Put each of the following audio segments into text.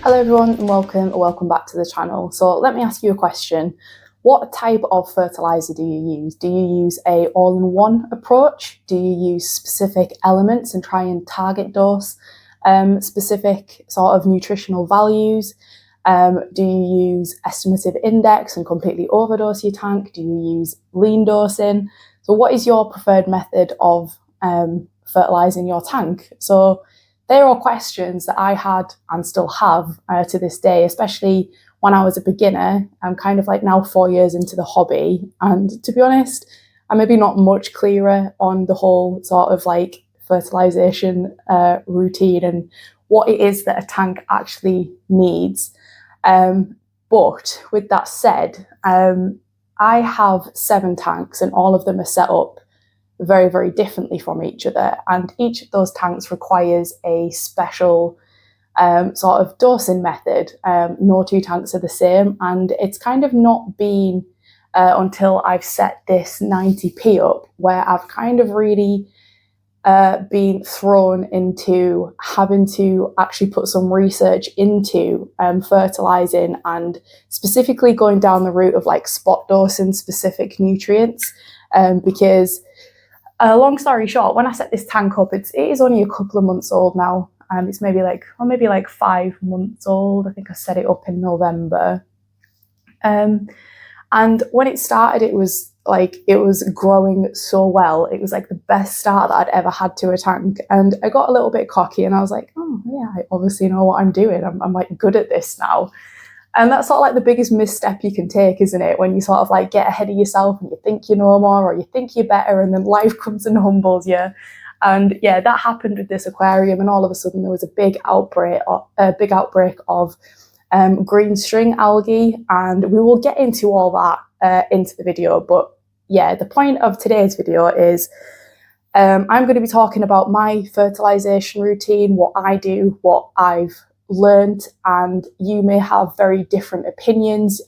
Hello everyone and welcome back to the channel. So let me ask you a question. What type of fertilizer do you use? Do you use a all-in-one approach? Do you use specific elements and try and target dose specific sort of nutritional values? Do you use estimative index and completely overdose your tank? Do you use lean dosing? So what is your preferred method of fertilizing your tank? So they're all questions that I had and still have to this day, especially when I was a beginner. I'm kind of like now 4 years into the hobby. And to be honest, I'm maybe not much clearer on the whole sort of like fertilization routine and what it is that a tank actually needs. But with that said, I have 7 tanks and all of them are set up very, very differently from each other. And each of those tanks requires a special sort of dosing method. No 2 tanks are the same. And it's kind of not been until I've set this 90p up where I've kind of really been thrown into having to actually put some research into fertilizing and specifically going down the route of like spot dosing specific nutrients. Because long story short, when I set this tank up, it is only a couple of months old now. It's maybe like 5 months old. I think I set it up in November. And when it started, it was growing so well. It was like the best start that I'd ever had to a tank. And I got a little bit cocky and I was like, oh yeah, I obviously know what I'm doing. I'm like good at this now. And that's sort of like the biggest misstep you can take, isn't it? When you sort of like get ahead of yourself and you think you know more or you think you're better and then life comes and humbles you. And yeah, that happened with this aquarium, and all of a sudden there was a big outbreak of green string algae, and we will get into all that into the video. But yeah, the point of today's video is I'm going to be talking about my fertilization routine, what I do, what I've learned, and you may have very different opinions.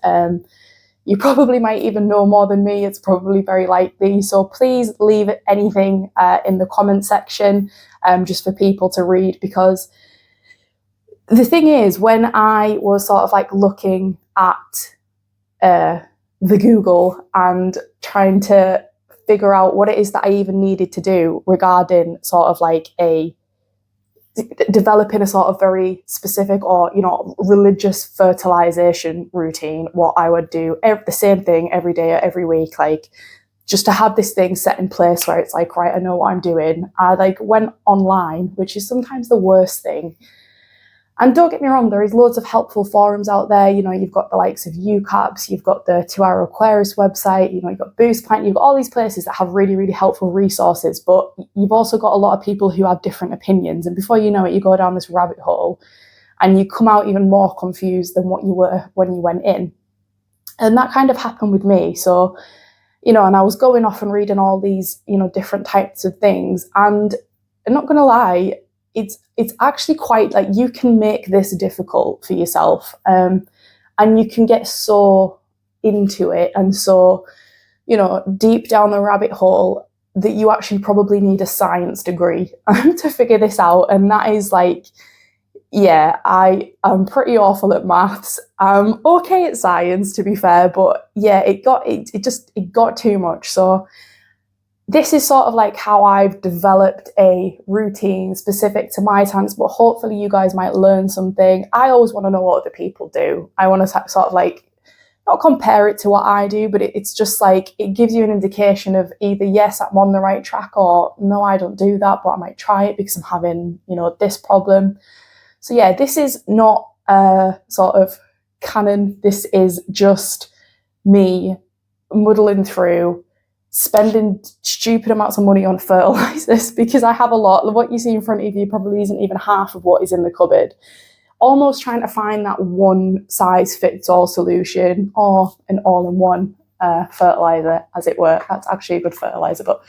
You probably might even know more than me. It's probably very likely. So please leave anything in the comment section just for people to read, because the thing is, when I was sort of like looking at the Google and trying to figure out what it is that I even needed to do regarding sort of like developing a sort of very specific or, religious fertilization routine, what I would do the same thing every day or every week, like just to have this thing set in place where it's like, right, I know what I'm doing. I like went online, which is sometimes the worst thing. And don't get me wrong, there is loads of helpful forums out there. You've got the likes of UCAPS, you've got the 2 Hour Aquarius website, you've got Boost Plant, you've got all these places that have really, really helpful resources. But you've also got a lot of people who have different opinions. And before you know it, you go down this rabbit hole and you come out even more confused than what you were when you went in. And that kind of happened with me. So, and I was going off and reading all these, different types of things. And I'm not going to lie, it's actually quite like you can make this difficult for yourself, and you can get so into it and so deep down the rabbit hole that you actually probably need a science degree to figure this out. And that is like, yeah, I'm pretty awful at maths. I'm okay at science, to be fair, but yeah, it got too much. So this is sort of like how I've developed a routine specific to my tanks, but hopefully you guys might learn something. I always want to know what other people do. I want to sort of like, not compare it to what I do, but it's just like, it gives you an indication of either, yes, I'm on the right track, or no, I don't do that, but I might try it because I'm having, this problem. So yeah, this is not sort of canon. This is just me muddling through, spending stupid amounts of money on fertilizers, because I have a lot. What you see in front of you probably isn't even half of what is in the cupboard. Almost trying to find that one size fits all solution, or an all-in-one fertilizer, as it were. That's actually a good fertilizer, but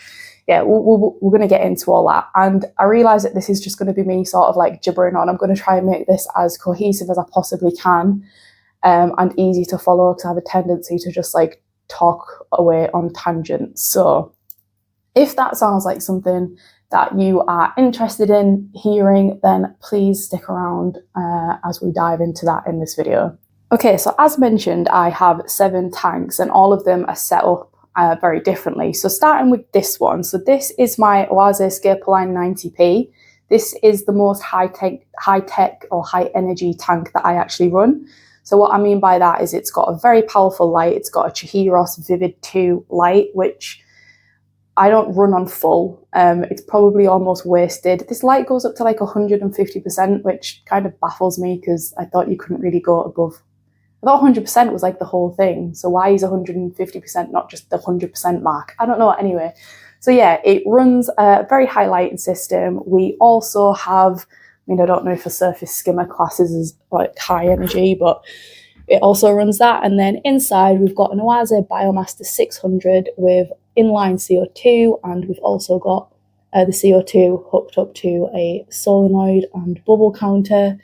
yeah, we're going to get into all that. And I realise that this is just going to be me sort of like gibbering on. I'm going to try and make this as cohesive as I possibly can, and easy to follow, because I have a tendency to just like talk away on tangents. So if that sounds like something that you are interested in hearing, then please stick around as we dive into that in this video. Okay, so as mentioned, I have 7 tanks and all of them are set up very differently. So starting with this one, so this is my Aquascaping 90p. This is the most high-tech or high-energy tank that I actually run. So what I mean by that is it's got a very powerful light. It's got a Chihiros Vivid 2 light, which I don't run on full. It's probably almost wasted. This light goes up to like 150%, which kind of baffles me because I thought you couldn't really go above. I thought 100% was like the whole thing. So why is 150% not just the 100% mark? I don't know. Anyway, so yeah, it runs a very high lighting system. We also have, I mean, I don't know if a surface skimmer classes as like high energy, but it also runs that. And then inside we've got an Aquascaping Biomaster 600 with inline CO2, and we've also got the CO2 hooked up to a solenoid and bubble counter.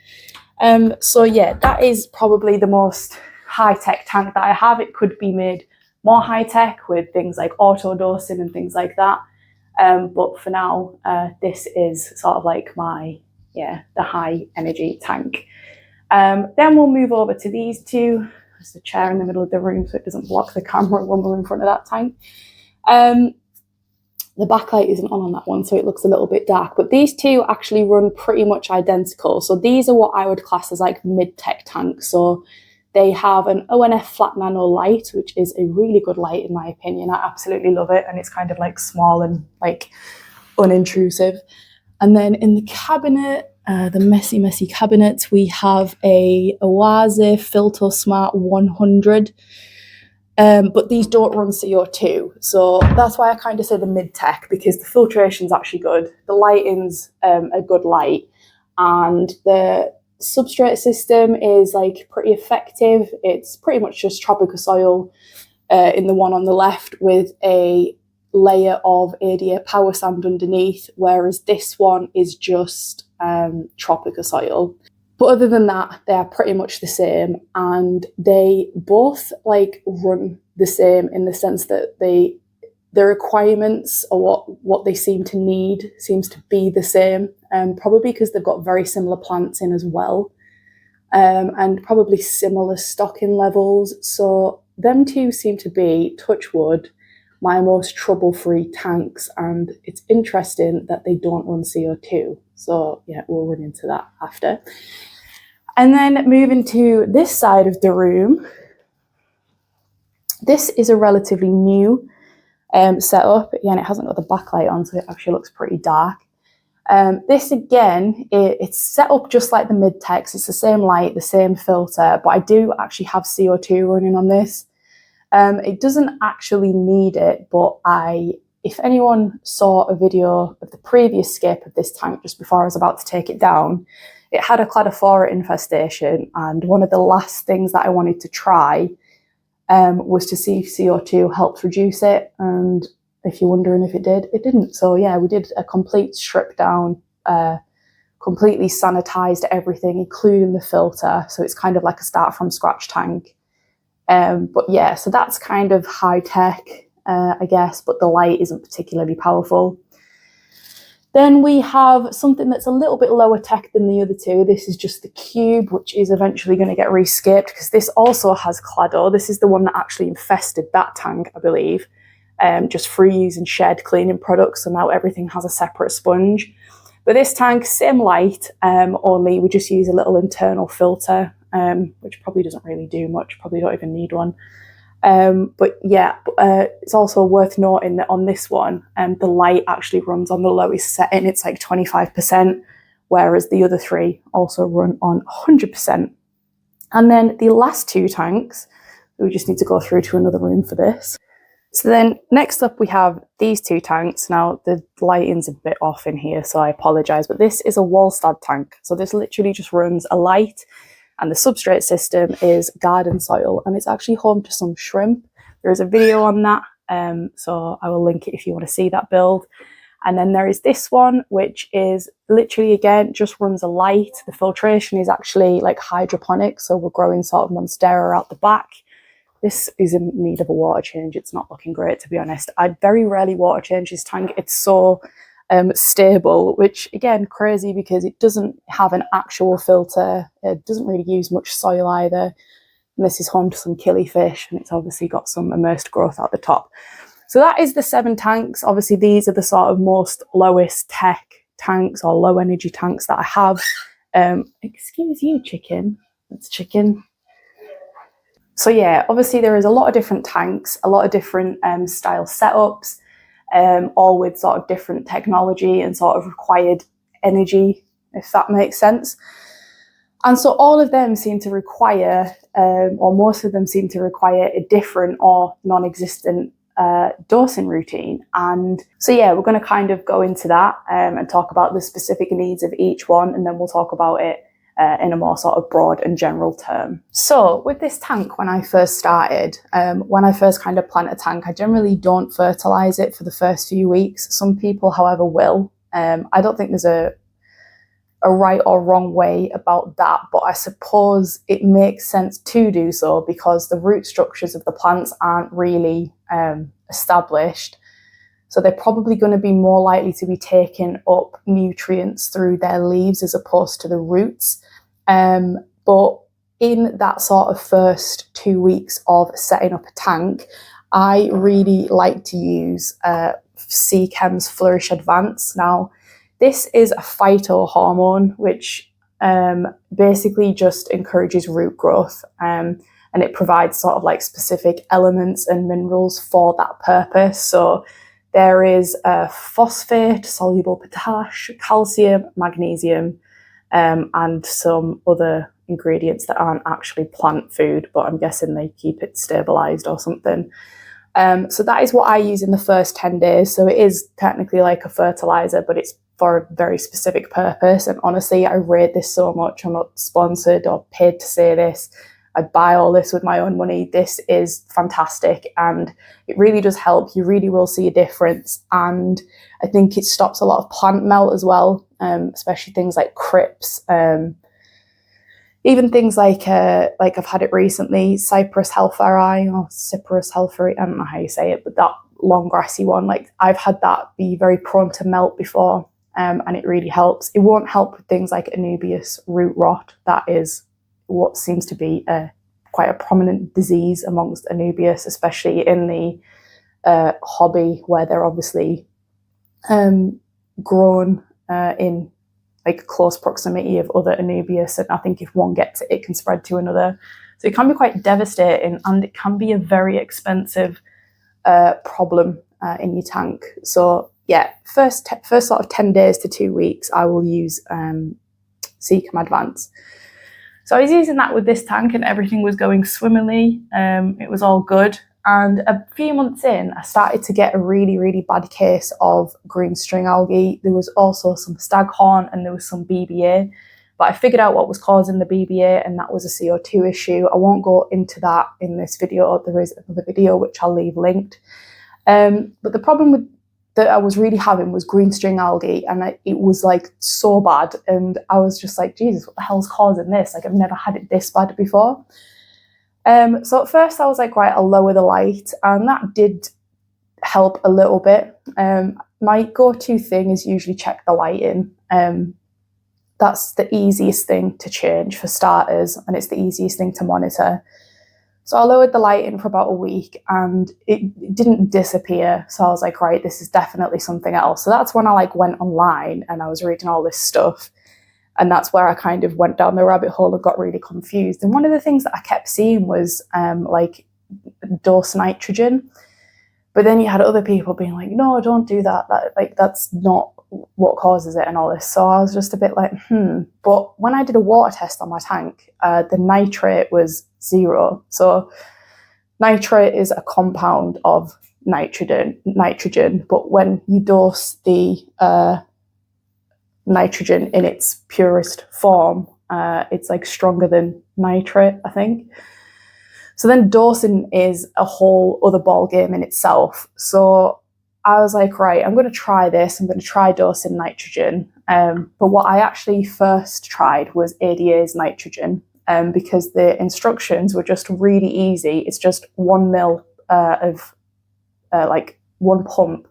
So yeah, that is probably the most high-tech tank that I have. It could be made more high-tech with things like auto dosing and things like that. But for now, this is sort of like my, the high energy tank. Then we'll move over to these two. There's a chair in the middle of the room so it doesn't block the camera when we're in front of that tank. The backlight isn't on that one, so it looks a little bit dark, but these two actually run pretty much identical. So these are what I would class as like mid-tech tanks. So they have an ONF flat nano light, which is a really good light in my opinion. I absolutely love it, and it's kind of like small and like unintrusive. And then in the cabinet, the messy cabinet, we have a Aquascaping Filter Smart 100. But these don't run CO2. So that's why I kind of say the mid-tech, because the filtration's actually good. The lighting's a good light. And the substrate system is like pretty effective. It's pretty much just tropical soil in the one on the left with a layer of ADA power sand underneath, whereas this one is just tropical soil. But other than that, they are pretty much the same, and they both like run the same in the sense that the requirements or what they seem to need seems to be the same, probably because they've got very similar plants in as well, and probably similar stocking levels. So them two seem to be, touch wood, my most trouble-free tanks, and it's interesting that they don't run CO2. So yeah, we'll run into that after. And then moving to this side of the room, this is a relatively new setup. Again, it hasn't got the backlight on, so it actually looks pretty dark. This again, it's set up just like the mid-techs. It's the same light, the same filter, but I do actually have CO2 running on this. It doesn't actually need it, but if anyone saw a video of the previous skip of this tank just before I was about to take it down, it had a cladophora infestation, and one of the last things that I wanted to try was to see if CO2 helped reduce it. And if you're wondering if it did, it didn't. So yeah, we did a complete strip down, completely sanitized everything, including the filter. So it's kind of like a start from scratch tank. But yeah, so that's kind of high tech, I guess, but the light isn't particularly powerful. Then we have something that's a little bit lower tech than the other two. This is just the cube, which is eventually going to get rescaped because this also has clado. This is the one that actually infested that tank, I believe, just free using shed cleaning products. So now everything has a separate sponge. But this tank, same light, only we just use a little internal filter, which probably doesn't really do much. Probably don't even need one. But yeah, it's also worth noting that on this one, the light actually runs on the lowest setting. It's like 25%, whereas the other three also run on 100%. And then the last two tanks, we just need to go through to another room for this. So then next up we have these two tanks. Now the lighting's a bit off in here, so I apologise, but this is a Wallstad tank. So this literally just runs a light, and the substrate system is garden soil, and it's actually home to some shrimp. There is a video on that, so I will link it if you want to see that build. And then there is this one, which is literally, again, just runs a light. The filtration is actually like hydroponic, so we're growing sort of monstera out the back. This is in need of a water change. It's not looking great, to be honest. I very rarely water change this tank. It's so stable, which again, crazy because it doesn't have an actual filter. It doesn't really use much soil either. And this is home to some killifish, and it's obviously got some immersed growth at the top. So that is the 7 tanks. Obviously, these are the sort of most lowest tech tanks or low energy tanks that I have. Excuse you, chicken. That's chicken. So yeah, obviously there is a lot of different tanks, a lot of different style setups, all with sort of different technology and sort of required energy, if that makes sense. And so all of them seem to require, or most of them seem to require, a different or non-existent dosing routine. And so yeah, we're going to kind of go into that and talk about the specific needs of each one, and then we'll talk about it in a more sort of broad and general term. So with this tank, when I first started, when I first kind of plant a tank, I generally don't fertilise it for the first few weeks. Some people, however, will. I don't think there's a right or wrong way about that, but I suppose it makes sense to do so because the root structures of the plants aren't really established. So they're probably going to be more likely to be taking up nutrients through their leaves as opposed to the roots. But in that sort of first 2 weeks of setting up a tank, I really like to use Seachem's Flourish Advance. Now, this is a phytohormone which basically just encourages root growth, and it provides sort of like specific elements and minerals for that purpose. So there is phosphate, soluble potash, calcium, magnesium, and some other ingredients that aren't actually plant food, but I'm guessing they keep it stabilised or something. So that is what I use in the first 10 days. So it is technically like a fertiliser, but it's for a very specific purpose. And honestly, I rate this so much. I'm not sponsored or paid to say this. I buy all this with my own money. This is fantastic and it really does help. You really will see a difference. And I think it stops a lot of plant melt as well, especially things like crips. Even things like I've had it recently, Cyprus helferi or Cyprus helferi, I don't know how you say it, but that long grassy one, like I've had that be very prone to melt before, and it really helps. It won't help with things like Anubias root rot. That is what seems to be quite a prominent disease amongst Anubias, especially in the hobby where they're obviously grown in like close proximity of other Anubias, and I think if one gets it, it can spread to another. So it can be quite devastating, and it can be a very expensive problem in your tank. So yeah, first sort of 10 days to 2 weeks, I will use Seachem Advance. So I was using that with this tank, and everything was going swimmingly. It was all good. And a few months in, I started to get a really, really bad case of green string algae. There was also some staghorn and there was some BBA. But I figured out what was causing the BBA, and that was a CO2 issue. I won't go into that in this video. There is another video which I'll leave linked. But the problem that I was really having was green string algae, and it was like so bad. And I was just like, Jesus, what the hell's causing this? Like, I've never had it this bad before. So at first I was like, right, I'll lower the light, and that did help a little bit. My go-to thing is usually check the lighting. That's the easiest thing to change for starters, and it's the easiest thing to monitor. So I lowered the lighting for about a week, and it didn't disappear. So I was like, right, this is definitely something else. So that's when I like went online and I was reading all this stuff. And that's where I kind of went down the rabbit hole and got really confused. And one of the things that I kept seeing was like dose nitrogen. But then you had other people being like, no, don't do that. That's not what causes it and all this. So I was just a bit like, But when I did a water test on my tank, the nitrate was 0. So nitrate is a compound of nitrogen. But when you dose the nitrogen in its purest form, it's like stronger than nitrate, I think. So then dosing is a whole other ball game in itself. So I was like, right, I'm going to try this. I'm going to try dosing nitrogen. But what I actually first tried was ADA's nitrogen, because the instructions were just really easy. It's just 1 ml of like 1 pump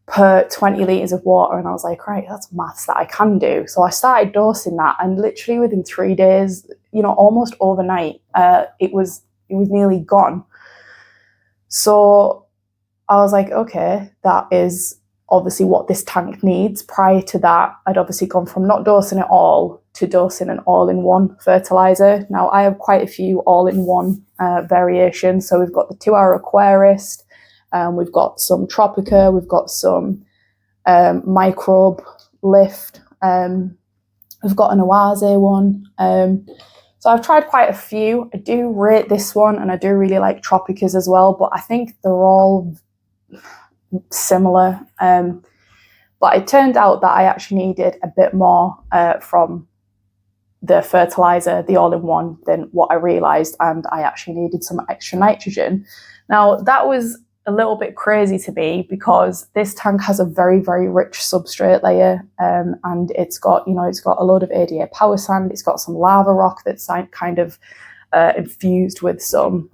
per 20 litres of water. And I was like, right, that's maths that I can do. So I started dosing that, and literally within 3 days, almost overnight, it was nearly gone. So I was like, okay, that is obviously what this tank needs. Prior to that, I'd obviously gone from not dosing at all to dosing an all-in-one fertiliser. Now, I have quite a few all-in-one variations. So we've got the 2-hour Aquarist, we've got some Tropica, we've got some microbe lift, we've got an Oase one. So I've tried quite a few. I do rate this one, and I do really like Tropicas as well, but I think they're all similar. But it turned out that I actually needed a bit more from the fertiliser, the all-in-one, than what I realised, and I actually needed some extra nitrogen. Now, that was a little bit crazy to me, because this tank has a very, very rich substrate layer, and it's got a load of ADA power sand, it's got some lava rock that's kind of infused with some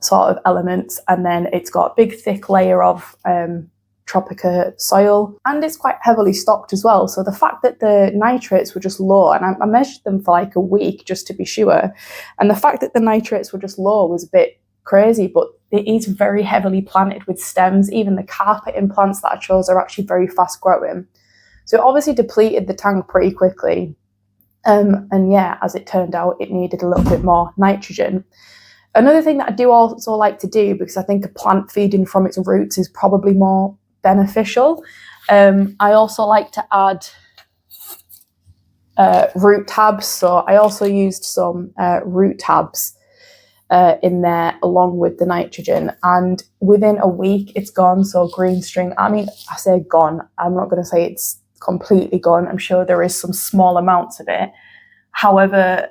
sort of elements, and then it's got a big thick layer of Tropica soil, and it's quite heavily stocked as well. So the fact that the nitrates were just low, and I measured them for like a week just to be sure, and the fact that the nitrates were just low was a bit crazy, but it is very heavily planted with stems. Even the carpet implants that I chose are actually very fast growing. So it obviously depleted the tank pretty quickly. And yeah, as it turned out, it needed a little bit more nitrogen. Another thing that I do also like to do, because I think a plant feeding from its roots is probably more beneficial, I also like to add root tabs. So I also used some root tabs in there along with the nitrogen, and within a week it's gone. So green string, I mean, I say gone, I'm not going to say it's completely gone. I'm sure there is some small amounts of it. However,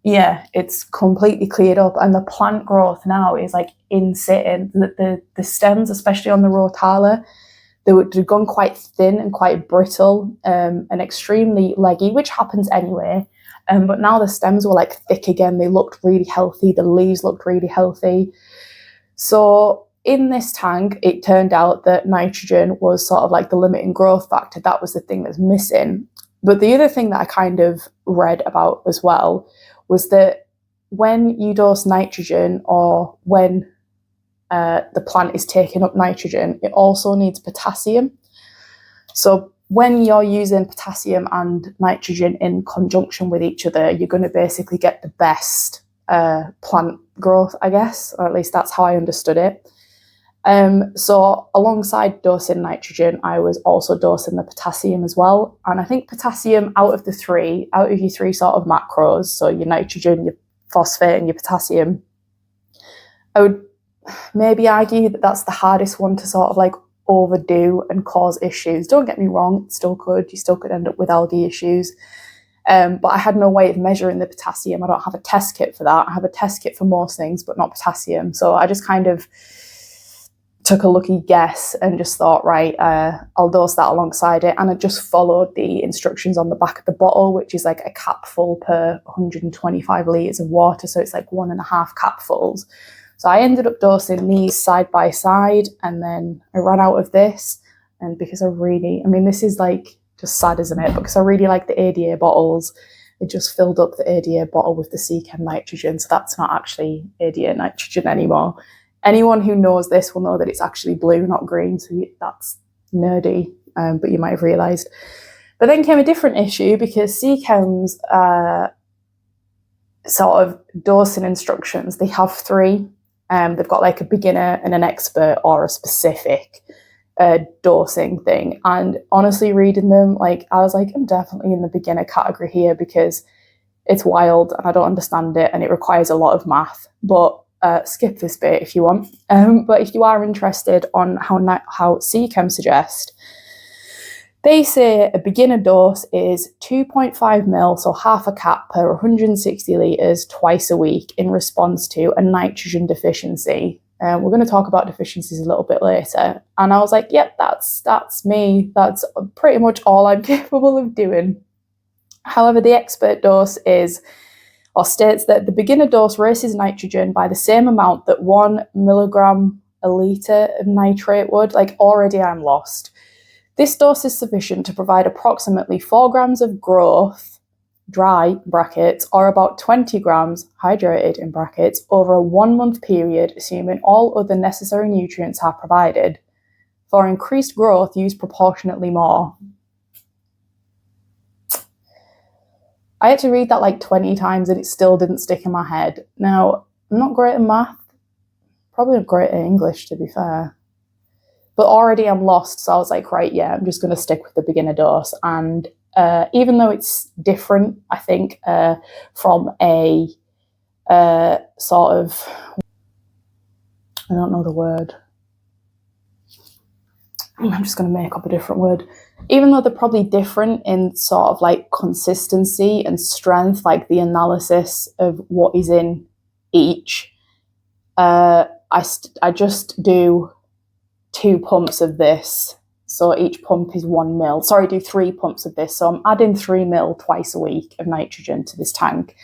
yeah, it's completely cleared up, and the plant growth now is like insane. The stems, especially on the rotala, they'd gone quite thin and quite brittle, and extremely leggy, which happens anyway. But now the stems were like thick again. They looked really healthy. The leaves looked really healthy. So in this tank, it turned out that nitrogen was sort of like the limiting growth factor. That was the thing that's missing. But the other thing that I kind of read about as well was that when you dose nitrogen, or when the plant is taking up nitrogen, it also needs potassium. So when you're using potassium and nitrogen in conjunction with each other, you're going to basically get the best plant growth, I guess, or at least that's how I understood it. So alongside dosing nitrogen, I was also dosing the potassium as well. And I think potassium, out of your three sort of macros, so your nitrogen, your phosphate, and your potassium, I would maybe argue that that's the hardest one to sort of like overdo and cause issues. Don't get me wrong, you still could end up with algae issues. But I had no way of measuring the potassium. I don't have a test kit for that. I have a test kit for most things, but not potassium. So I just kind of took a lucky guess and just thought, right, I'll dose that alongside it. And I just followed the instructions on the back of the bottle, which is like a capful per 125 litres of water. So it's like 1.5 capfuls. So I ended up dosing these side by side, and then I ran out of this. And because this is like just sad, isn't it? Because I really like the ADA bottles, it just filled up the ADA bottle with the Seachem nitrogen. So that's not actually ADA nitrogen anymore. Anyone who knows this will know that it's actually blue, not green. So that's nerdy, but you might have realised. But then came a different issue, because Seachem's sort of dosing instructions, they have 3. They've got like a beginner and an expert, or a specific dosing thing. And honestly, reading them, like I was like, I'm definitely in the beginner category here, because it's wild and I don't understand it, and it requires a lot of math. But skip this bit if you want. But if you are interested on how Seachem suggest, they say a beginner dose is 2.5 mil, so half a cap per 160 litres twice a week, in response to a nitrogen deficiency. We're going to talk about deficiencies a little bit later. And I was like, yep, that's me. That's pretty much all I'm capable of doing. However, the expert dose states that the beginner dose raises nitrogen by the same amount that 1 milligram a litre of nitrate would. Like, already I'm lost. This dose is sufficient to provide approximately 4 grams of growth, dry, brackets, or about 20 grams, hydrated, in brackets, over a 1 month period, assuming all other necessary nutrients are provided. For increased growth, use proportionately more. I had to read that like 20 times and it still didn't stick in my head. Now, I'm not great at math, probably not great at English, to be fair. But already I'm lost, so I was like, right, yeah, I'm just going to stick with the beginner dose. And even though it's different, I think, from a sort of, I don't know the word. I'm just going to make up a different word. Even though they're probably different in sort of like consistency and strength, like the analysis of what is in each, I just do 2 pumps of this. So each pump is 1 mil. Sorry, I do 3 pumps of this. So I'm adding 3 mil twice a week of nitrogen to this tank.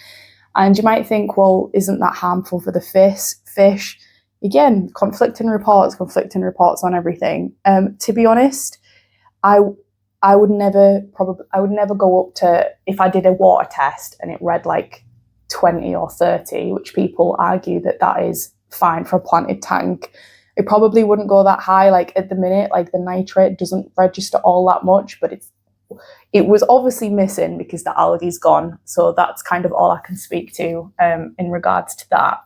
And you might think, well, isn't that harmful for the fish? Again, conflicting reports on everything. To be honest, I would never go up to, if I did a water test and it read like 20 or 30, which people argue that is fine for a planted tank. It probably wouldn't go that high. Like at the minute, like the nitrate doesn't register all that much, but it was obviously missing because the algae's gone. So that's kind of all I can speak to in regards to that.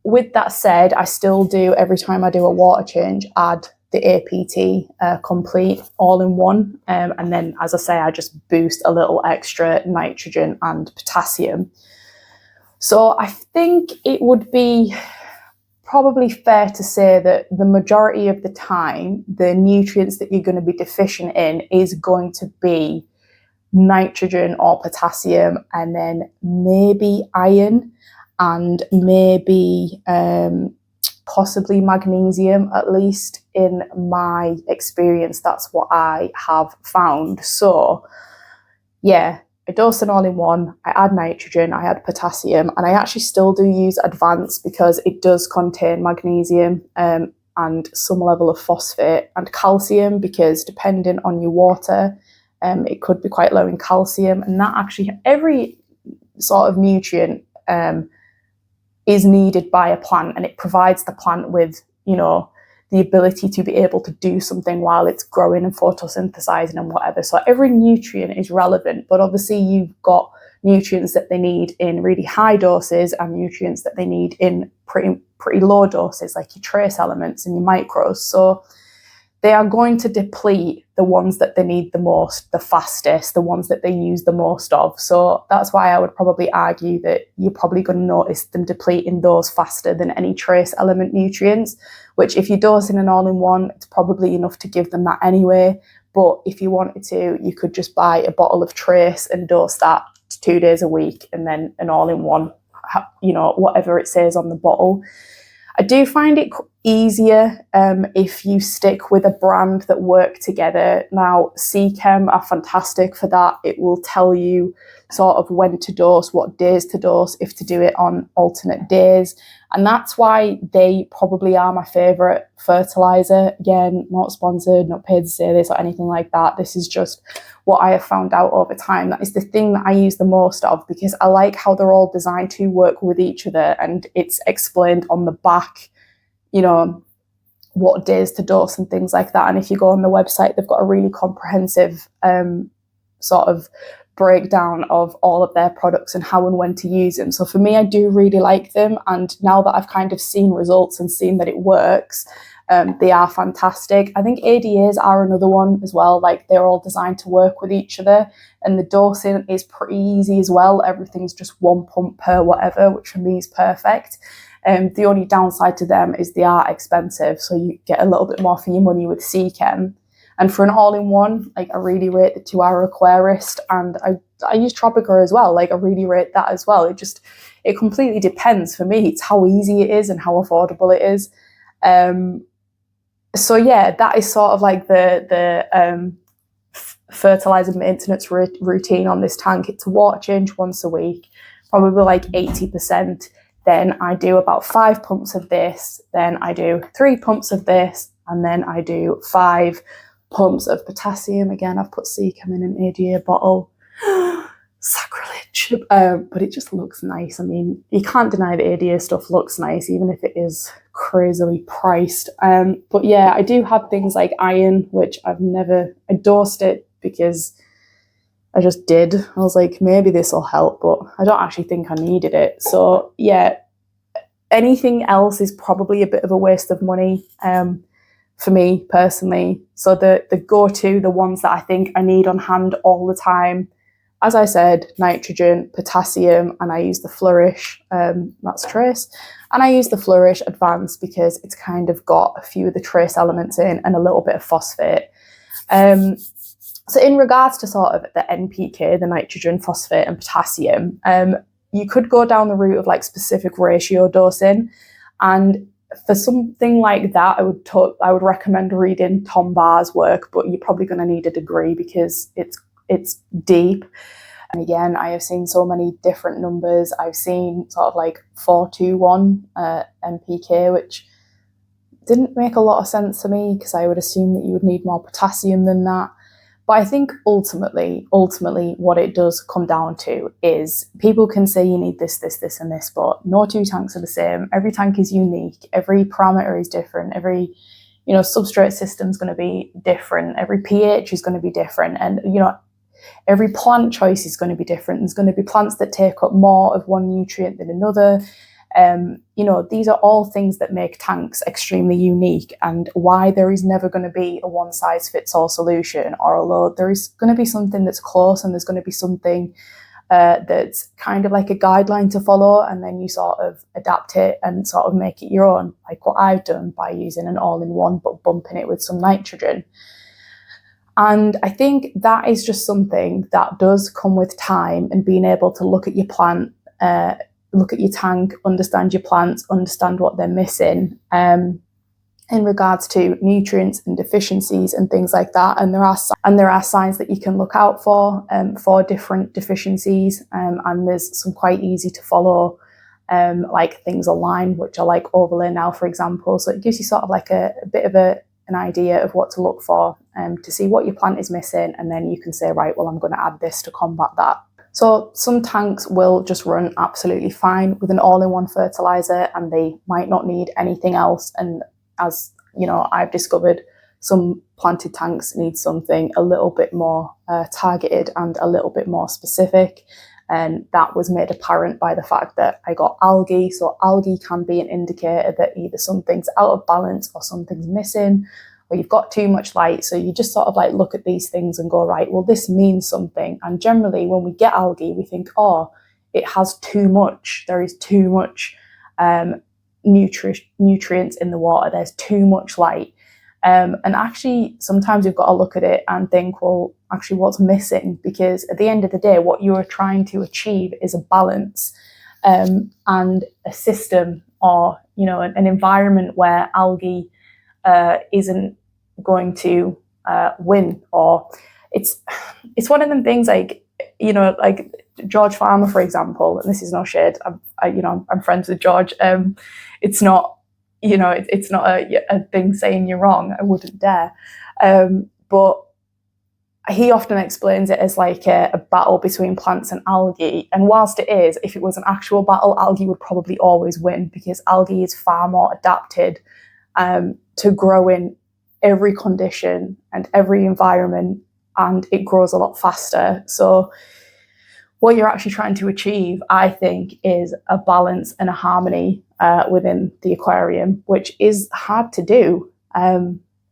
With that said, I still do, every time I do a water change, add the APT complete all in one. And then, as I say, I just boost a little extra nitrogen and potassium. So I think it would be probably fair to say that the majority of the time, the nutrients that you're going to be deficient in is going to be nitrogen or potassium, and then maybe iron, and maybe possibly magnesium, at least in my experience. That's what I have found. So yeah, I dose an all-in-one, I add nitrogen, I add potassium, and I actually still do use advanced because it does contain magnesium and some level of phosphate and calcium, because depending on your water, it could be quite low in calcium. And that actually, every sort of nutrient is needed by a plant, and it provides the plant with, the ability to be able to do something while it's growing and photosynthesizing and whatever. So every nutrient is relevant, but obviously you've got nutrients that they need in really high doses and nutrients that they need in pretty low doses, like your trace elements and your micros. So they are going to deplete the ones that they need the most, the fastest, the ones that they use the most of. So that's why I would probably argue that you're probably going to notice them depleting those faster than any trace element nutrients, which if you're dosing an all-in-one, it's probably enough to give them that anyway. But if you wanted to, you could just buy a bottle of trace and dose that 2 days a week, and then an all-in-one, whatever it says on the bottle. I do find it easier if you stick with a brand that work together. Now, Seachem are fantastic for that. It will tell you sort of when to dose, what days to dose, if to do it on alternate days. And that's why they probably are my favourite fertiliser. Again, not sponsored, not paid to say this or anything like that. This is just what I have found out over time. That is the thing that I use the most of, because I like how they're all designed to work with each other, and it's explained on the back, what days to dose and things like that. And if you go on the website, they've got a really comprehensive sort of breakdown of all of their products and how and when to use them. So for me, I do really like them, and now that I've kind of seen results and seen that it works, they are fantastic. I think ADAs are another one as well. Like, they're all designed to work with each other, and the dosing is pretty easy as well. Everything's just 1 pump per whatever, which for me is perfect. The only downside to them is they are expensive, so you get a little bit more for your money with Seachem. And for an all-in-one, like, I really rate the 2 Hour Aquarist, and I use Tropica as well. Like, I really rate that as well. It completely depends. For me, it's how easy it is and how affordable it is. So yeah, that is sort of like the fertilizer maintenance routine on this tank. It's a water change once a week, probably like 80%. then I do about 5 pumps of this, then I do 3 pumps of this, and then I do 5 pumps of potassium. Again, I've put Seachem in an ADA bottle. Sacrilege. But it just looks nice. I mean, you can't deny the ADA stuff looks nice, even if it is crazily priced. But yeah, I do have things like iron, which I've never endorsed it because I just did. I was like, maybe this will help, but I don't actually think I needed it. So yeah, anything else is probably a bit of a waste of money for me personally. So the go-to, the ones that I think I need on hand all the time, as I said, nitrogen, potassium, and I use the Flourish, that's trace, and I use the Flourish Advanced because it's kind of got a few of the trace elements in and a little bit of phosphate. So in regards to sort of the NPK, the nitrogen, phosphate, and potassium, you could go down the route of like specific ratio dosing, and for something like that, I would recommend reading Tom Barr's work, but you're probably going to need a degree because it's deep. And again, I have seen so many different numbers. I've seen sort of like 421 NPK, which didn't make a lot of sense to me because I would assume that you would need more potassium than that. But I think ultimately, what it does come down to is people can say you need this, and this, but no 2 tanks are the same. Every tank is unique. Every parameter is different. Every, substrate system is going to be different. Every pH is going to be different. And, every plant choice is going to be different. There's going to be plants that take up more of one nutrient than another. These are all things that make tanks extremely unique, and why there is never going to be a one-size-fits-all solution, or although there is going to be something that's close and there's going to be something that's kind of like a guideline to follow, and then you sort of adapt it and sort of make it your own, like what I've done by using an all-in-one but bumping it with some nitrogen. And I think that is just something that does come with time and being able to look at your plant, look at your tank, understand your plants, understand what they're missing in regards to nutrients and deficiencies and things like that. And there are signs that you can look out for different deficiencies, and there's some quite easy to follow like things online, which are like overlay now, for example. So it gives you sort of like a bit of an idea of what to look for to see what your plant is missing, and then you can say, right, well, I'm going to add this to combat that. So some tanks will just run absolutely fine with an all-in-one fertilizer, and they might not need anything else. And as I've discovered, some planted tanks need something a little bit more targeted and a little bit more specific. And that was made apparent by the fact that I got algae. So algae can be an indicator that either something's out of balance or something's missing, or you've got too much light. So you just sort of like look at these things and go, right, well, this means something. And generally when we get algae, we think, oh, it has too much. There is too much nutrients in the water. There's too much light. And actually, sometimes you've got to look at it and think, well, actually, what's missing? Because at the end of the day, what you're trying to achieve is a balance and a system, or an environment where algae isn't going to win. Or it's one of them things like George Farmer, for example. And this is no shade. I'm friends with George. It's not. It's not a thing saying you're wrong. I wouldn't dare. But he often explains it as like a battle between plants and algae. And whilst it is, if it was an actual battle, algae would probably always win, because algae is far more adapted to grow in every condition and every environment, and it grows a lot faster. So what you're actually trying to achieve, I think, is a balance and a harmony within the aquarium, which is hard to do,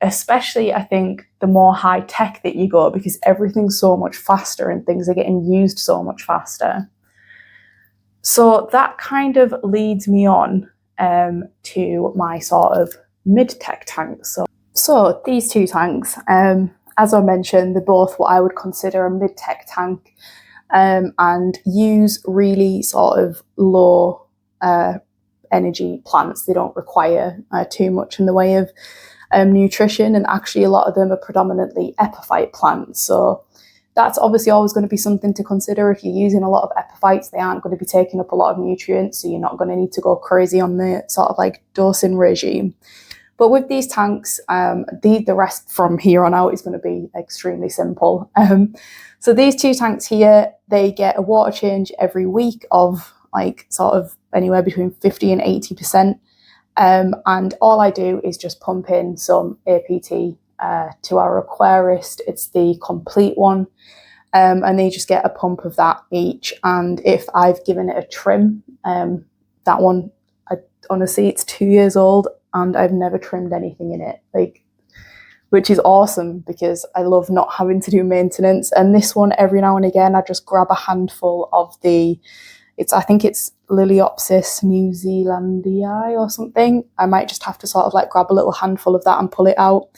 especially, I think, the more high tech that you go, because everything's so much faster and things are getting used so much faster. So that kind of leads me on to my sort of mid-tech tanks. So these 2 tanks, as I mentioned, they're both what I would consider a mid-tech tank. And use really sort of low energy plants. They don't require too much in the way of nutrition, and actually a lot of them are predominantly epiphyte plants. So That's obviously always going to be something to consider. If you're using a lot of epiphytes, they aren't going to be taking up a lot of nutrients, so you're not going to need to go crazy on the sort of like dosing regime. But with these tanks, the rest from here on out is going to be extremely simple. So these 2 tanks here, they get a water change every week of like sort of anywhere between 50 and 80%. And all I do is just pump in some APT to our aquarist. It's the complete one. And they just get a pump of that each. And if I've given it a trim, that one, honestly, it's 2 years old and I've never trimmed anything in it, like, which is awesome because I love not having to do maintenance. And this one, every now and again, I just grab a handful of I think it's Liliopsis New Zealandii or something. I might just have to sort of like grab a little handful of that and pull it out.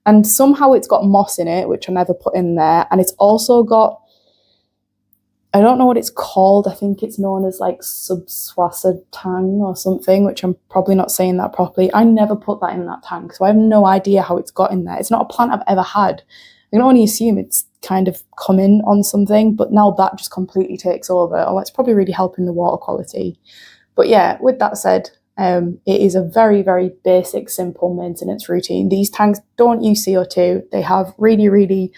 And somehow it's got moss in it, which I never put in there. And it's also got, I don't know what it's called. I think it's known as like subswasatang or something, which I'm probably not saying that properly. I never put that in that tank, so I have no idea how it's got in there. It's not a plant I've ever had. I can only assume it's kind of come in on something, but now that just completely takes over. Oh, it's probably really helping the water quality. But yeah, with that said, it is a very, very basic, simple maintenance routine. These tanks don't use CO2. They have really, really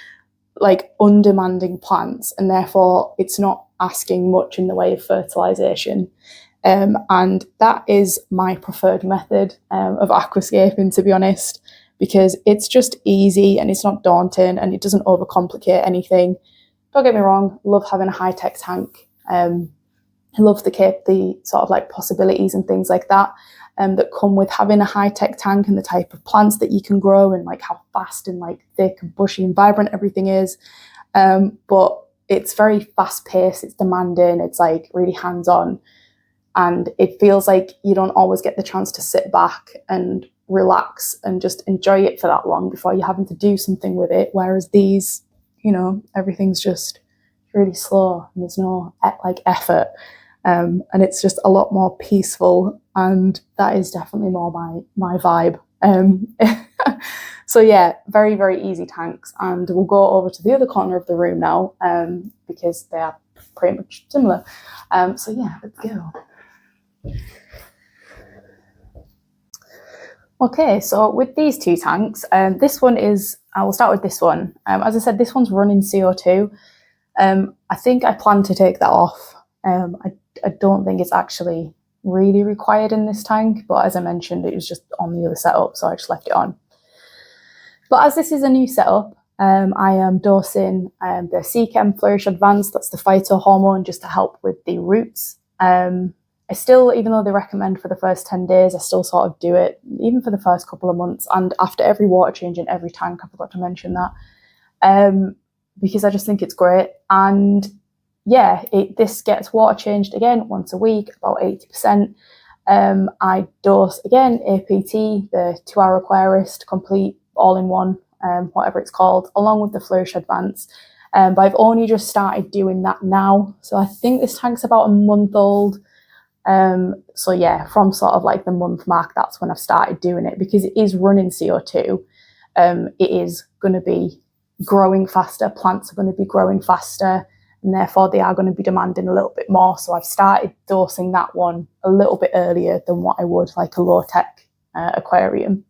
like undemanding plants, and therefore it's not asking much in the way of fertilisation. And that is my preferred method of aquascaping, to be honest, because it's just easy and it's not daunting and it doesn't overcomplicate anything. Don't get me wrong, love having a high-tech tank. I love the sort of like possibilities and things like that that come with having a high-tech tank and the type of plants that you can grow and like how fast and like thick and bushy and vibrant everything is. But it's very fast-paced, it's demanding, it's like really hands-on, and it feels like you don't always get the chance to sit back and relax and just enjoy it for that long before you're having to do something with it. Whereas these, you know, everything's just really slow and there's no like effort. And it's just a lot more peaceful, and that is definitely more my vibe. So yeah, very, very easy tanks, and we'll go over to the other corner of the room now because they are pretty much similar. So yeah, let's go. Okay, so with these 2 tanks, this one is, I will start with this one. As I said, this one's running CO2. I think I plan to take that off. I don't think it's actually really required in this tank, but as I mentioned, it was just on the other setup, so I just left it on. But as this is a new setup, I am dosing the Seachem Flourish Advanced, that's the phytohormone, just to help with the roots. I still, even though they recommend for the first 10 days, I still sort of do it, even for the first couple of months, and after every water change in every tank. I forgot to mention that, because I just think it's great. And yeah, this gets water changed again once a week, about 80%. I dose again APT, the 2-hour aquarist, complete, all-in-one, whatever it's called, along with the Flourish Advance. But I've only just started doing that now, so I think this tank's about a month old. So yeah, from sort of like the month mark, that's when I've started doing it, because it is running CO2. It is going to be growing faster, plants are going to be growing faster, and therefore they are going to be demanding a little bit more. So I've started dosing that one a little bit earlier than what I would like a low-tech aquarium.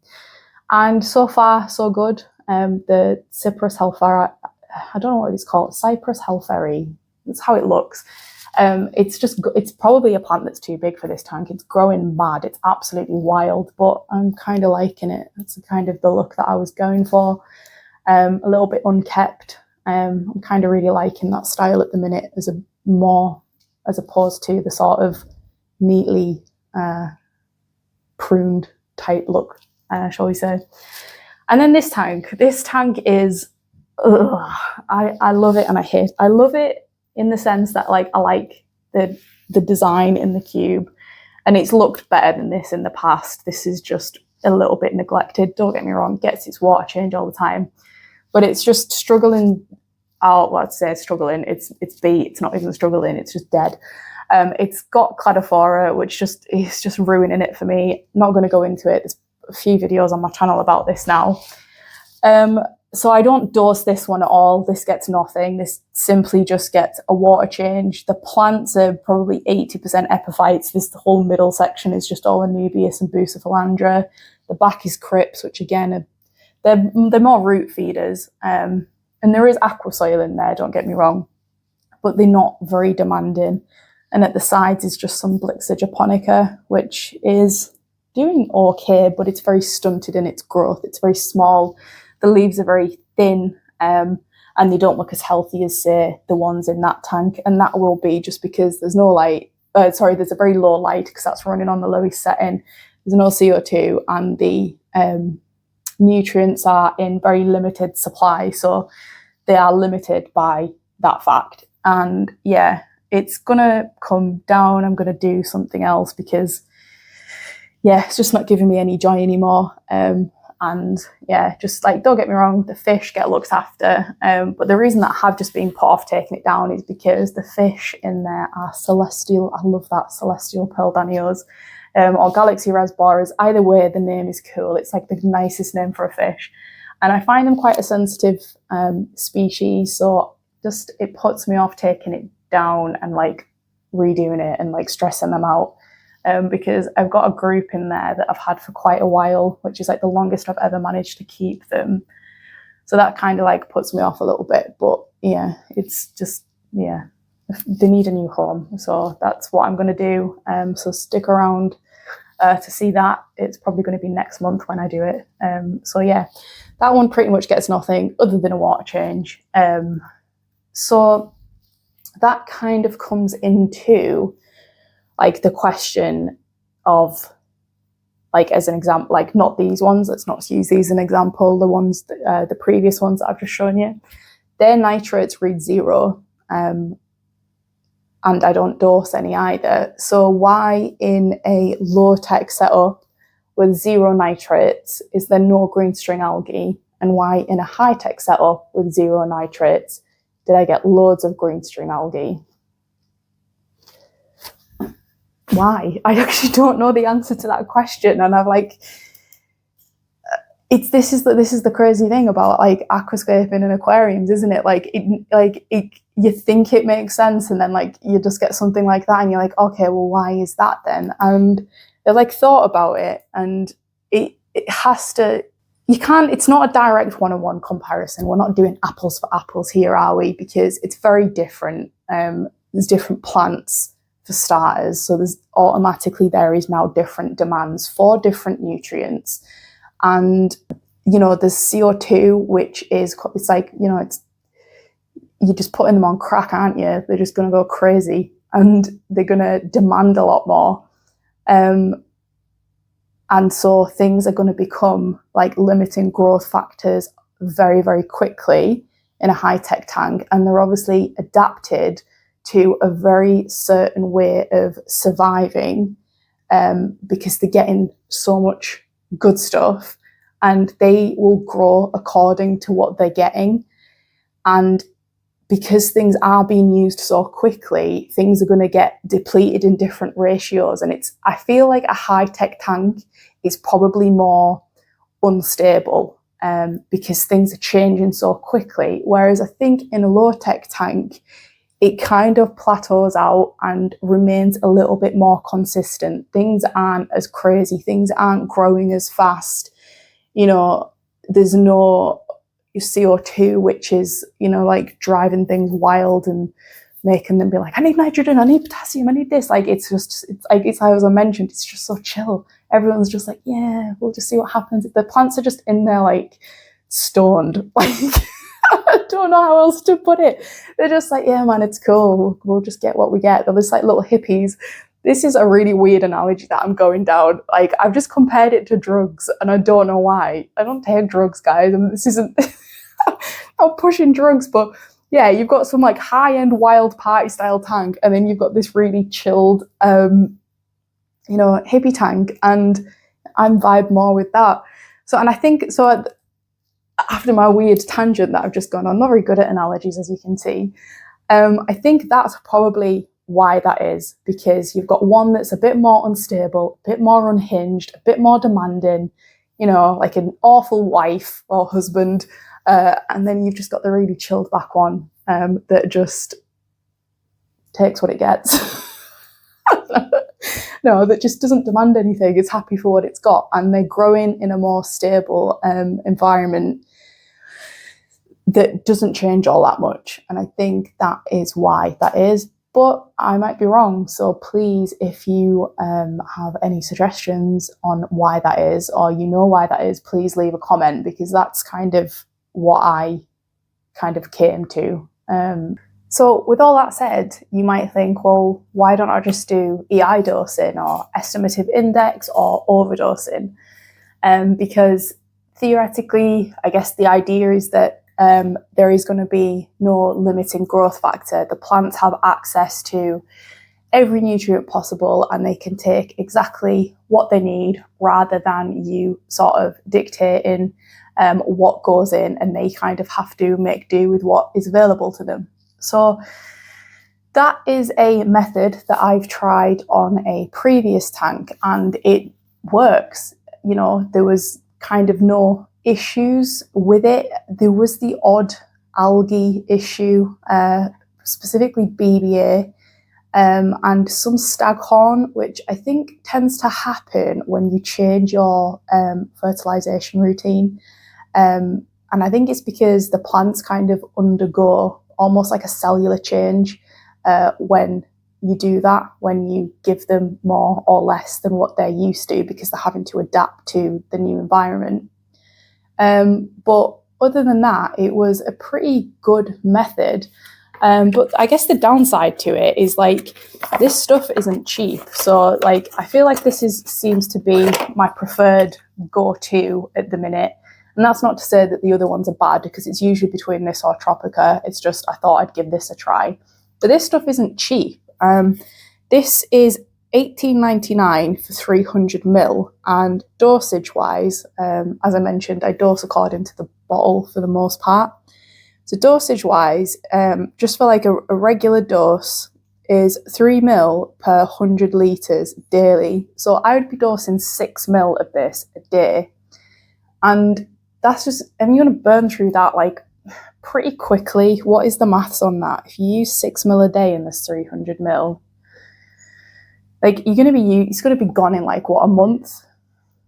And so far, so good. The Cyprus hellferi, I don't know what it's called, Cyprus hellferi, that's how it looks. It's probably a plant that's too big for this tank. It's growing mad. It's absolutely wild, but I'm kind of liking it. It's kind of the look that I was going for. A little bit unkept. I'm kind of really liking that style at the minute as opposed to the sort of neatly pruned type look, shall we say. And then this tank is, I love it and I hate it. I love it in the sense that like I like the design in the cube, and it's looked better than this in the past. This is just a little bit neglected. Don't get me wrong, it gets its water change all the time, but it's just struggling out. Well, I'd say struggling. It's beat. It's not even struggling. It's just dead. It's got cladophora, which is just ruining it for me. Not going to go into it. There's a few videos on my channel about this now. So I don't dose this one at all. This gets nothing. This simply just gets a water change. The plants are probably 80% epiphytes. This whole middle section is just all Anubias and Bucephalandra. The back is Crypts, which again, they're more root feeders. And there is aqua soil in there, don't get me wrong, but they're not very demanding. And at the sides is just some Blixa japonica, which is doing okay, but it's very stunted in its growth. It's very small. The leaves are very thin, and they don't look as healthy as, say, the ones in that tank. And that will be just because there's no light. There's a very low light because that's running on the lowest setting. There's no CO2, and the nutrients are in very limited supply. So they are limited by that fact. And yeah, it's going to come down. I'm going to do something else because, yeah, it's just not giving me any joy anymore. And yeah, just like, don't get me wrong, the fish get looked after. But the reason that I have just been put off taking it down is because the fish in there are celestial. I love that, celestial pearl danios, or galaxy rasboras. Either way, the name is cool. It's like the nicest name for a fish. And I find them quite a sensitive species. So just, it puts me off taking it down and like redoing it and like stressing them out. Because I've got a group in there that I've had for quite a while, which is like the longest I've ever managed to keep them. So that kind of like puts me off a little bit. But yeah, it's just, yeah, they need a new home. So that's what I'm going to do. So stick around to see that. It's probably going to be next month when I do it. So yeah, that one pretty much gets nothing other than a water change. So that kind of comes into like the question of, like, as an example, like not these ones, let's not use these as an example, the ones, the previous ones that I've just shown you, their nitrates read 0, and I don't dose any either. So why in a low-tech setup with 0 nitrates is there no green string algae? And why in a high-tech setup with 0 nitrates did I get loads of green string algae? Why? I actually don't know the answer to that question, and I'm like, this is the crazy thing about like aquascaping and aquariums, isn't it? Like you think it makes sense, and then like you just get something like that, and you're like, okay, well, why is that then? And I like thought about it, and it has to. You can't. It's not a direct one-on-one comparison. We're not doing apples for apples here, are we? Because it's very different. There's different plants, for starters, so there's automatically there is now different demands for different nutrients. And you know, there's CO2, which is, it's like, you know, it's, you're just putting them on crack, aren't you? They're just going to go crazy and they're going to demand a lot more, and so things are going to become like limiting growth factors very, very quickly in a high-tech tank. And they're obviously adapted to a very certain way of surviving, because they're getting so much good stuff, and they will grow according to what they're getting. And because things are being used so quickly, things are going to get depleted in different ratios. And I feel like a high-tech tank is probably more unstable, because things are changing so quickly. Whereas I think in a low-tech tank, it kind of plateaus out and remains a little bit more consistent. Things aren't as crazy. Things aren't growing as fast. You know, there's no CO2, which is, you know, like driving things wild and making them be like, I need nitrogen, I need potassium, I need this. Like, it's like, as I mentioned, it's just so chill. Everyone's just like, yeah, we'll just see what happens. The plants are just in there like stoned. Like, I don't know how else to put it. They're just like, yeah, man, it's cool. We'll just get what we get. They're just like little hippies. This is a really weird analogy that I'm going down. Like, I've just compared it to drugs, and I don't know why. I don't take drugs, guys. And this isn't I'm pushing drugs, but yeah, you've got some like high-end wild party style tank, and then you've got this really chilled, you know, hippie tank, and I'm vibe more with that. So, and I think, so after my weird tangent that I've just gone on, I'm not very good at analogies, as you can see. I think that's probably why that is, because you've got one that's a bit more unstable, a bit more unhinged, a bit more demanding, you know, like an awful wife or husband, And then you've just got the really chilled back one that just takes what it gets. No, that just doesn't demand anything. It's happy for what it's got, and they're growing in a more stable environment that doesn't change all that much. And I think that is why that is, but I might be wrong. So please, if you have any suggestions on why that is, or you know why that is, please leave a comment, because that's kind of what I kind of came to. So with all that said, you might think, well, why don't I just do EI dosing or estimative index or overdosing? Because theoretically, I guess the idea is that there is going to be no limiting growth factor. The plants have access to every nutrient possible, and they can take exactly what they need, rather than you sort of dictating what goes in, and they kind of have to make do with what is available to them. So that is a method that I've tried on a previous tank, and it works. You know, there was kind of no issues with it. There was the odd algae issue, specifically BBA, and some staghorn, which I think tends to happen when you change your fertilisation routine. And I think it's because the plants kind of undergo almost like a cellular change when you do that, when you give them more or less than what they're used to, because they're having to adapt to the new environment. But other than that, it was a pretty good method. But I guess the downside to it is, like, this stuff isn't cheap. So, like, I feel like this seems to be my preferred go-to at the minute. And that's not to say that the other ones are bad, because it's usually between this or Tropica. It's just I thought I'd give this a try. But this stuff isn't cheap. This is $18.99 for 300 ml, and dosage-wise, as I mentioned, I dose according to the bottle for the most part. So dosage-wise, just for like a regular dose, is 3 ml per 100 litres daily. So I would be dosing 6 ml of this a day. And that's just, and you're going to burn through that like pretty quickly. What is the maths on that? If you use 6 ml a day in this 300 ml, like it's going to be gone in like what, a month?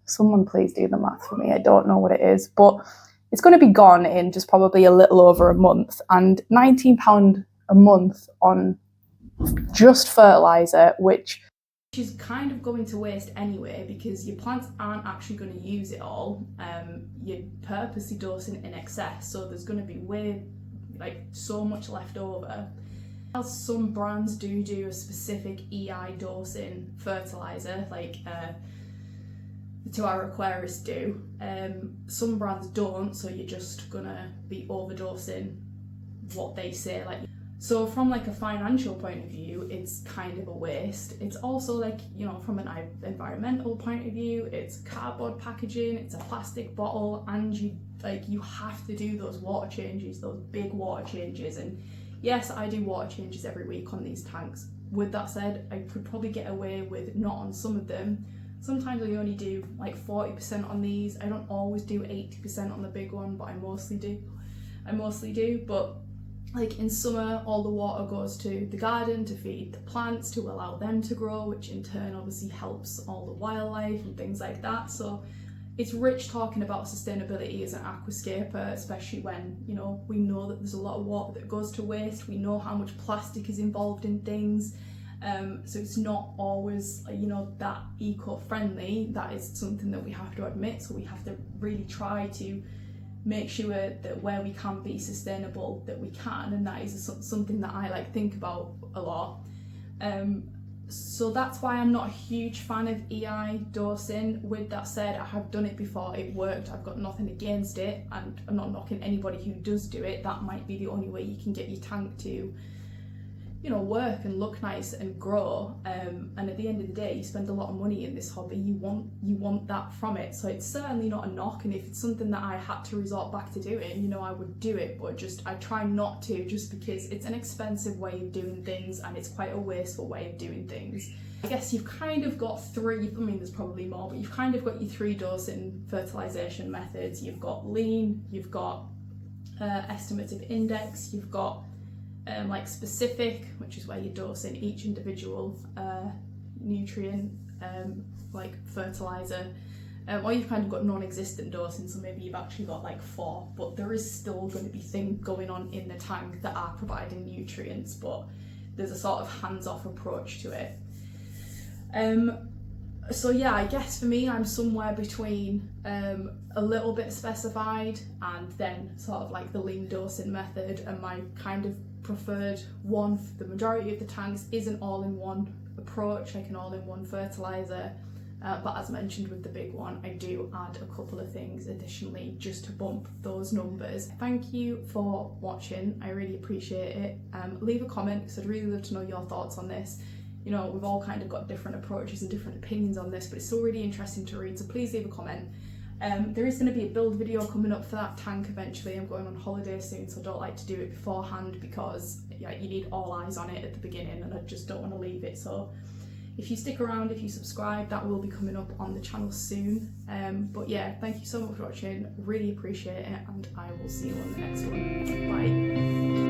Someone please do the math for me. I don't know what it is, but it's going to be gone in just probably a little over a month. And £19 a month on just fertiliser, which is kind of going to waste anyway, because your plants aren't actually going to use it all. You're purposely dosing in excess, so there's going to be so much left over. As some brands do a specific EI dosing fertiliser, like the 2 Hour Aquarius do. Some brands don't, so you're just gonna be overdosing what they say. So from like a financial point of view, it's kind of a waste. It's also like, you know, from an environmental point of view, it's cardboard packaging, it's a plastic bottle, and you have to do those water changes, those big water changes. And yes, I do water changes every week on these tanks. With that said, I could probably get away with not on some of them. Sometimes I only do like 40% on these. I don't always do 80% on the big one, but I mostly do. But like in summer, all the water goes to the garden to feed the plants, to allow them to grow, which in turn obviously helps all the wildlife and things like that. So it's rich talking about sustainability as an aquascaper, especially when, you know, we know that there's a lot of water that goes to waste. We know how much plastic is involved in things. So it's not always, you know, that eco-friendly. That is something that we have to admit. So we have to really try to make sure that where we can be sustainable, that we can, and that is something that I think about a lot. So that's why I'm not a huge fan of EI dosing. With that said, I have done it before, it worked, I've got nothing against it, and I'm not knocking anybody who does do it. That might be the only way you can get your tank to, you know, work and look nice and grow. And at the end of the day, you spend a lot of money in this hobby, you want that from it. So it's certainly not a knock, and if it's something that I had to resort back to doing, you know, I would do it, but I try not to, just because it's an expensive way of doing things and it's quite a wasteful way of doing things. I guess you've kind of got three, I mean there's probably more, but you've kind of got your 3 dosing fertilisation methods. You've got lean, you've got estimative index, you've got like specific, which is where you're dosing each individual nutrient, like fertilizer, or you've kind of got non-existent dosing, so maybe you've actually got like 4, but there is still going to be things going on in the tank that are providing nutrients, but there's a sort of hands-off approach to it. So yeah, I guess for me, I'm somewhere between a little bit specified and then sort of like the lean dosing method, and my kind of preferred one for the majority of the tanks is an all-in-one approach, like an all-in-one fertilizer. But as mentioned with the big one, I do add a couple of things additionally just to bump those numbers. Thank you for watching, I really appreciate it. Leave a comment because I'd really love to know your thoughts on this. You know, we've all kind of got different approaches and different opinions on this, but it's still really interesting to read, so please leave a comment. There is going to be a build video coming up for that tank eventually. I'm going on holiday soon, so I don't like to do it beforehand because yeah, you need all eyes on it at the beginning and I just don't want to leave it. So if you stick around, if you subscribe, that will be coming up on the channel soon. But yeah, thank you so much for watching, really appreciate it, and I will see you on the next one. Bye.